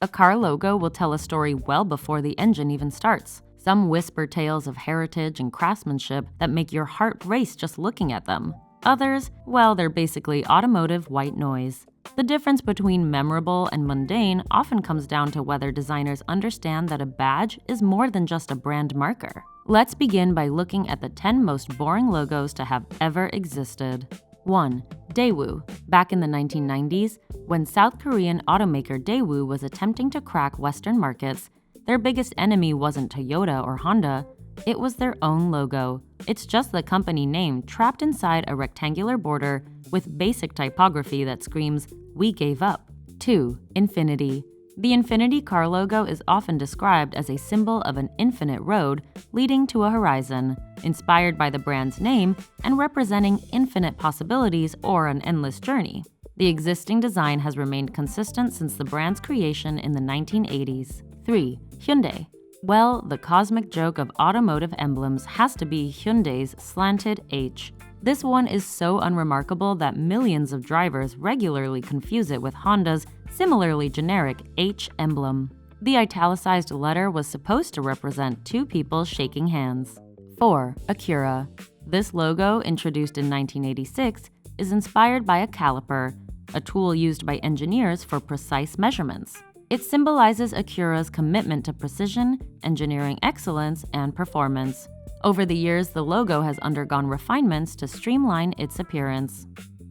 A car logo will tell a story well before the engine even starts. Some whisper tales of heritage and craftsmanship that make your heart race just looking at them. Others, well, they're basically automotive white noise. The difference between memorable and mundane often comes down to whether designers understand that a badge is more than just a brand marker. Let's begin by looking at the 10 most boring logos to have ever existed. 1. Daewoo. Back in the 1990s, when South Korean automaker Daewoo was attempting to crack Western markets, their biggest enemy wasn't Toyota or Honda, it was their own logo. It's just the company name trapped inside a rectangular border with basic typography that screams, "We gave up." 2. Infinity. The Infinity car logo is often described as a symbol of an infinite road leading to a horizon, inspired by the brand's name and representing infinite possibilities or an endless journey. The existing design has remained consistent since the brand's creation in the 1980s. 3. Hyundai. Well, the cosmic joke of automotive emblems has to be Hyundai's slanted H. This one is so unremarkable that millions of drivers regularly confuse it with Honda's similarly generic H emblem. The italicized letter was supposed to represent two people shaking hands. 4. Acura. This logo, introduced in 1986, is inspired by a caliper, a tool used by engineers for precise measurements. It symbolizes Acura's commitment to precision, engineering excellence, and performance. Over the years, the logo has undergone refinements to streamline its appearance.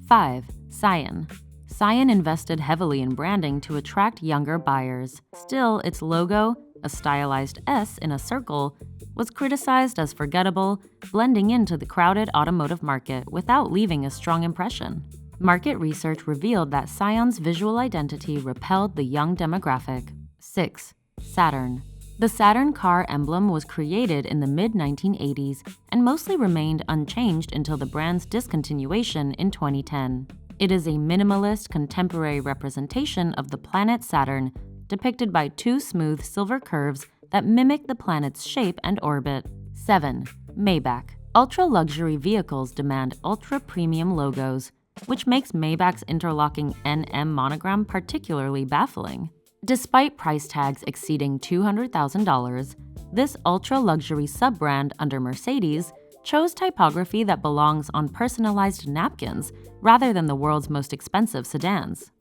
5. Scion. Scion invested heavily in branding to attract younger buyers. Still, its logo, a stylized S in a circle, was criticized as forgettable, blending into the crowded automotive market without leaving a strong impression. Market research revealed that Scion's visual identity repelled the young demographic. 6. Saturn. The Saturn car emblem was created in the mid-1980s and mostly remained unchanged until the brand's discontinuation in 2010. It is a minimalist, contemporary representation of the planet Saturn, depicted by two smooth silver curves that mimic the planet's shape and orbit. 7. Maybach. Ultra-luxury vehicles demand ultra-premium logos, which makes Maybach's interlocking NM monogram particularly baffling. Despite price tags exceeding $200,000, this ultra-luxury sub-brand under Mercedes chose typography that belongs on personalized napkins rather than the world's most expensive sedans.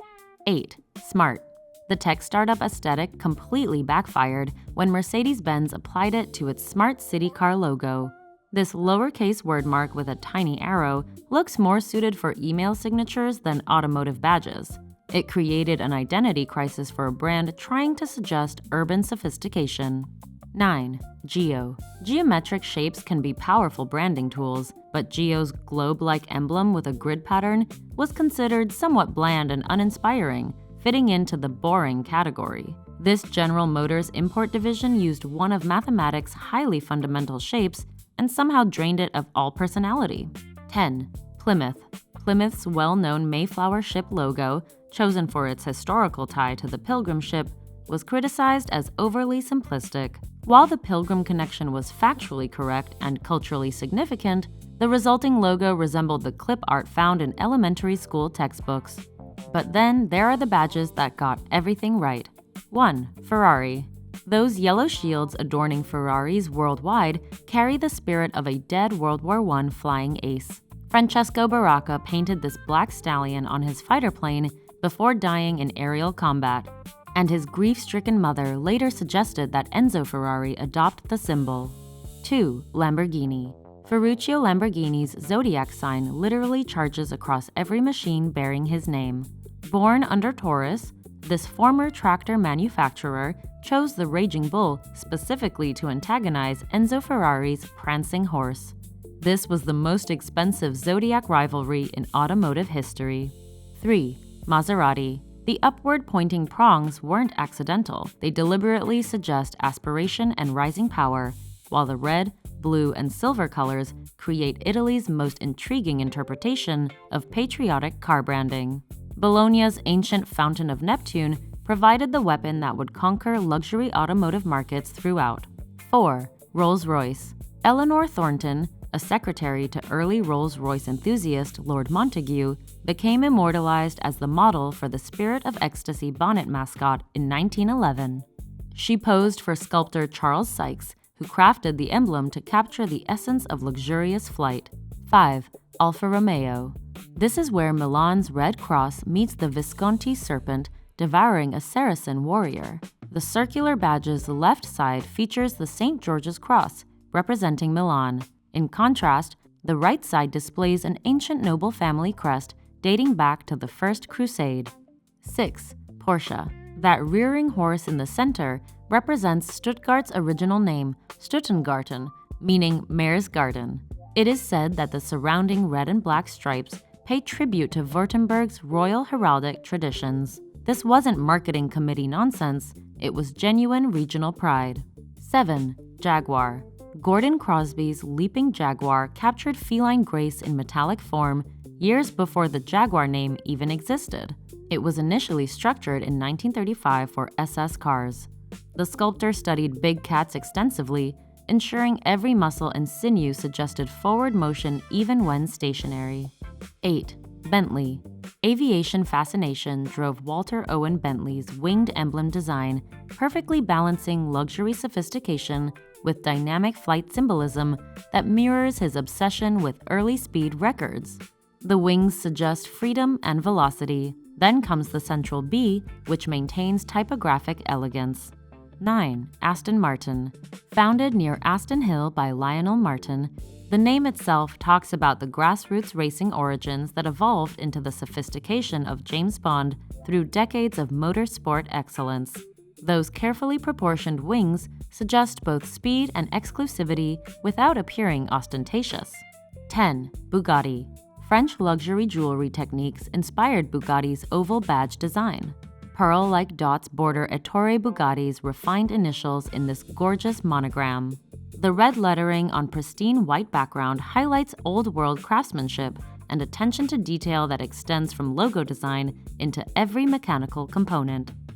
8. Smart. The tech startup aesthetic completely backfired when Mercedes-Benz applied it to its smart city car logo. This lowercase word mark with a tiny arrow looks more suited for email signatures than automotive badges. It created an identity crisis for a brand trying to suggest urban sophistication. 9. Geo. Geometric shapes can be powerful branding tools, but Geo's globe-like emblem with a grid pattern was considered somewhat bland and uninspiring, fitting into the boring category. This General Motors import division used one of mathematics' highly fundamental shapes and somehow drained it of all personality. 10. Plymouth. Plymouth's well-known Mayflower ship logo, chosen for its historical tie to the Pilgrim ship, was criticized as overly simplistic. While the Pilgrim connection was factually correct and culturally significant, the resulting logo resembled the clip art found in elementary school textbooks. But then there are the badges that got everything right. 1. Ferrari. Those yellow shields adorning Ferraris worldwide carry the spirit of a dead World War I flying ace. Francesco Baracca painted this black stallion on his fighter plane before dying in aerial combat, and his grief-stricken mother later suggested that Enzo Ferrari adopt the symbol. 2. Lamborghini. Ferruccio Lamborghini's zodiac sign literally charges across every machine bearing his name. Born under Taurus, this former tractor manufacturer chose the Raging Bull specifically to antagonize Enzo Ferrari's prancing horse. This was the most expensive zodiac rivalry in automotive history. 3. Maserati. The upward-pointing prongs weren't accidental. They deliberately suggest aspiration and rising power, while the red, blue, and silver colors create Italy's most intriguing interpretation of patriotic car branding. Bologna's ancient Fountain of Neptune provided the weapon that would conquer luxury automotive markets throughout. 4. Rolls-Royce. Eleanor Thornton, a secretary to early Rolls-Royce enthusiast Lord Montagu, became immortalized as the model for the Spirit of Ecstasy bonnet mascot in 1911. She posed for sculptor Charles Sykes, who crafted the emblem to capture the essence of luxurious flight. 5. Alfa Romeo. This is where Milan's Red Cross meets the Visconti serpent devouring a Saracen warrior. The circular badge's left side features the St. George's Cross, representing Milan. In contrast, the right side displays an ancient noble family crest dating back to the First Crusade. 6. Porsche. That rearing horse in the center represents Stuttgart's original name, Stuttengarten, meaning Mare's Garden. It is said that the surrounding red and black stripes pay tribute to Württemberg's royal heraldic traditions. This wasn't marketing committee nonsense, it was genuine regional pride. 7. Jaguar. Gordon Crosby's Leaping Jaguar captured feline grace in metallic form years before the Jaguar name even existed. It was initially structured in 1935 for SS cars. The sculptor studied big cats extensively, ensuring every muscle and sinew suggested forward motion even when stationary. 8. Bentley. Aviation fascination drove Walter Owen Bentley's winged emblem design, perfectly balancing luxury sophistication with dynamic flight symbolism that mirrors his obsession with early speed records. The wings suggest freedom and velocity. Then comes the central B, which maintains typographic elegance. 9. Aston Martin. Founded near Aston Hill by Lionel Martin, the name itself talks about the grassroots racing origins that evolved into the sophistication of James Bond through decades of motorsport excellence. Those carefully proportioned wings suggest both speed and exclusivity without appearing ostentatious. 10. Bugatti. French luxury jewelry techniques inspired Bugatti's oval badge design. Pearl-like dots border Ettore Bugatti's refined initials in this gorgeous monogram. The red lettering on pristine white background highlights old-world craftsmanship and attention to detail that extends from logo design into every mechanical component.